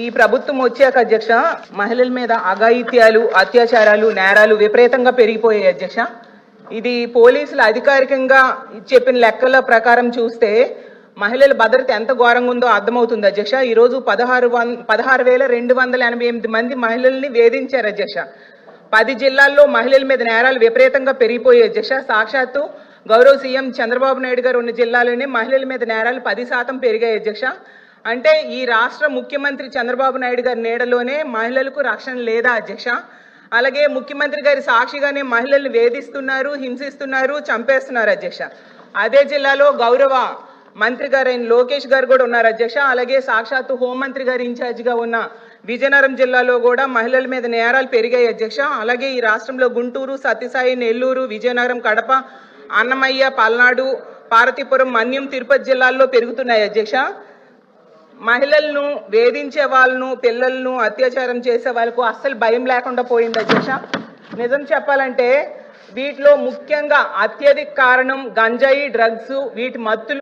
ఈ ప్రభుత్వం వచ్చాక అధ్యక్ష మహిళల మీద అఘాయిత్యాలు, అత్యాచారాలు, నేరాలు విపరీతంగా పెరిగిపోయాయి అధ్యక్ష. ఇది పోలీసులు అధికారికంగా చెప్పిన లెక్కల ప్రకారం చూస్తే మహిళల భద్రత ఎంత ఘోరంగా ఉందో అర్థమవుతుంది అధ్యక్ష. ఈరోజు 16,288 మంది మహిళల్ని వేధించారు అధ్యక్ష. 10 జిల్లాల్లో మహిళల మీద నేరాలు విపరీతంగా పెరిగిపోయాయి అధ్యక్ష. సాక్షాత్తు గౌరవ సీఎం చంద్రబాబు నాయుడు గారు ఉన్న జిల్లాలోనే మహిళల మీద నేరాలు 10% పెరిగాయి అధ్యక్ష. అంటే ఈ రాష్ట్ర ముఖ్యమంత్రి చంద్రబాబు నాయుడు గారి నీడలోనే మహిళలకు రక్షణ లేదా అధ్యక్ష? అలాగే ముఖ్యమంత్రి గారి సాక్షిగానే మహిళల్ని వేధిస్తున్నారు, హింసిస్తున్నారు, చంపేస్తున్నారు అధ్యక్ష. అదే జిల్లాలో గౌరవ మంత్రి గారైన లోకేష్ గారు కూడా ఉన్నారు అధ్యక్ష. అలాగే సాక్షాత్తు హోంమంత్రి గారి ఇన్ఛార్జిగా ఉన్న విజయనగరం జిల్లాలో కూడా మహిళల మీద నేరాలు పెరిగాయి అధ్యక్ష. అలాగే ఈ రాష్ట్రంలో గుంటూరు, సత్యసాయి, నెల్లూరు, విజయనగరం, కడప, అన్నమయ్య, పల్నాడు, పార్వతీపురం, మన్యం, తిరుపతి జిల్లాల్లో పెరుగుతున్నాయి అధ్యక్ష. మహిళలను వేధించే వాళ్ళను, పిల్లలను అత్యాచారం చేసే వాళ్ళకు అస్సలు భయం లేకుండా పోయింది అధ్యక్ష. నిజం చెప్పాలంటే వీటిలో ముఖ్యంగా అత్యధిక కారణం గంజాయి, డ్రగ్స్, వీటి మత్తులు